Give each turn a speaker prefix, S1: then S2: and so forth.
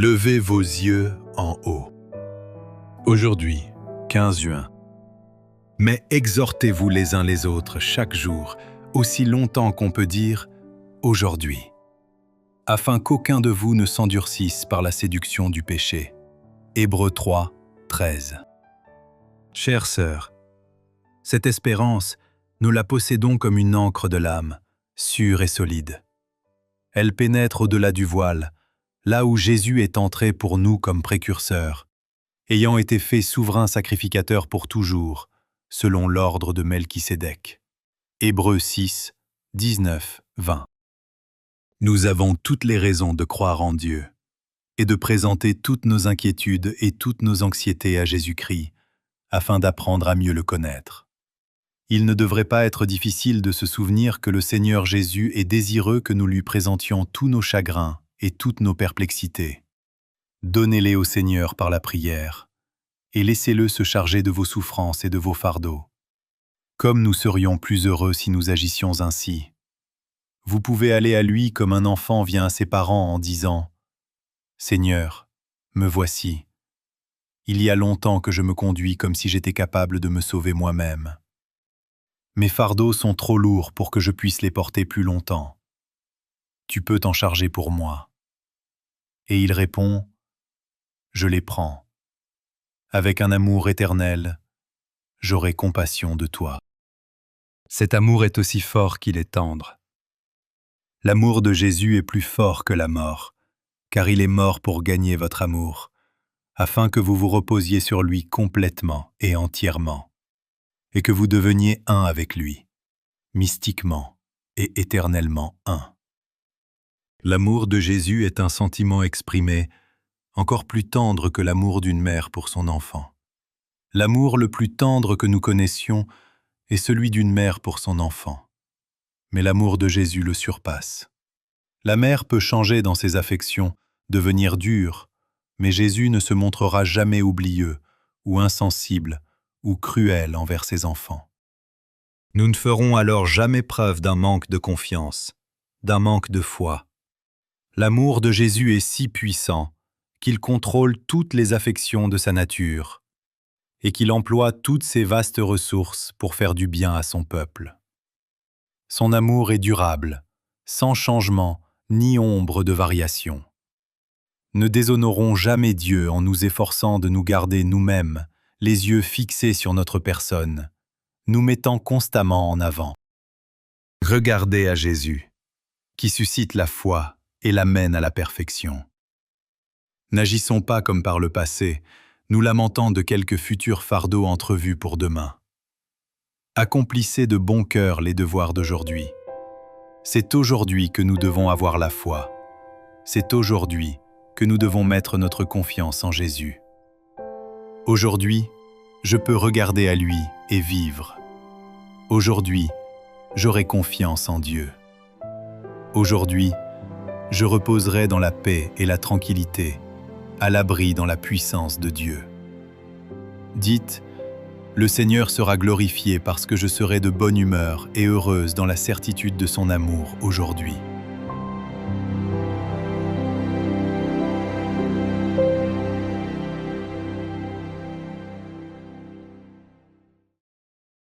S1: Levez vos yeux en haut. Aujourd'hui, 15 juin. Mais exhortez-vous les uns les autres chaque jour, aussi longtemps qu'on peut dire « aujourd'hui », afin qu'aucun de vous ne s'endurcisse par la séduction du péché. Hébreux 3, 13. Chères sœurs, cette espérance, nous la possédons comme une ancre de l'âme, sûre et solide. Elle pénètre au-delà du voile, là où Jésus est entré pour nous comme précurseur, ayant été fait souverain sacrificateur pour toujours, selon l'ordre de Melchisédek. Hébreux 6, 19, 20. Nous avons toutes les raisons de croire en Dieu et de présenter toutes nos inquiétudes et toutes nos anxiétés à Jésus-Christ, afin d'apprendre à mieux le connaître. Il ne devrait pas être difficile de se souvenir que le Seigneur Jésus est désireux que nous lui présentions tous nos chagrins et toutes nos perplexités. Donnez-les au Seigneur par la prière, et laissez-le se charger de vos souffrances et de vos fardeaux. Comme nous serions plus heureux si nous agissions ainsi. Vous pouvez aller à lui comme un enfant vient à ses parents en disant « Seigneur, me voici. Il y a longtemps que je me conduis comme si j'étais capable de me sauver moi-même. Mes fardeaux sont trop lourds pour que je puisse les porter plus longtemps. Tu peux t'en charger pour moi. » Et il répond « Je les prends. Avec un amour éternel, j'aurai compassion de toi. » Cet amour est aussi fort qu'il est tendre. L'amour de Jésus est plus fort que la mort, car il est mort pour gagner votre amour, afin que vous vous reposiez sur lui complètement et entièrement, et que vous deveniez un avec lui, mystiquement et éternellement un. L'amour de Jésus est un sentiment exprimé, encore plus tendre que l'amour d'une mère pour son enfant. L'amour le plus tendre que nous connaissions est celui d'une mère pour son enfant. Mais l'amour de Jésus le surpasse. La mère peut changer dans ses affections, devenir dure, mais Jésus ne se montrera jamais oublieux, ou insensible, ou cruel envers ses enfants. Nous ne ferons alors jamais preuve d'un manque de confiance, d'un manque de foi. L'amour de Jésus est si puissant qu'il contrôle toutes les affections de sa nature et qu'il emploie toutes ses vastes ressources pour faire du bien à son peuple. Son amour est durable, sans changement ni ombre de variation. Ne déshonorons jamais Dieu en nous efforçant de nous garder nous-mêmes, les yeux fixés sur notre personne, nous mettant constamment en avant. Regardez à Jésus, qui suscite la foi et l'amène à la perfection. N'agissons pas comme par le passé, nous lamentant de quelques futurs fardeaux entrevus pour demain. Accomplissez de bon cœur les devoirs d'aujourd'hui. C'est aujourd'hui que nous devons avoir la foi. C'est aujourd'hui que nous devons mettre notre confiance en Jésus. Aujourd'hui, je peux regarder à lui et vivre. Aujourd'hui, j'aurai confiance en Dieu. Aujourd'hui, je reposerai dans la paix et la tranquillité, à l'abri dans la puissance de Dieu. Dites, le Seigneur sera glorifié parce que je serai de bonne humeur et heureuse dans la certitude de son amour aujourd'hui.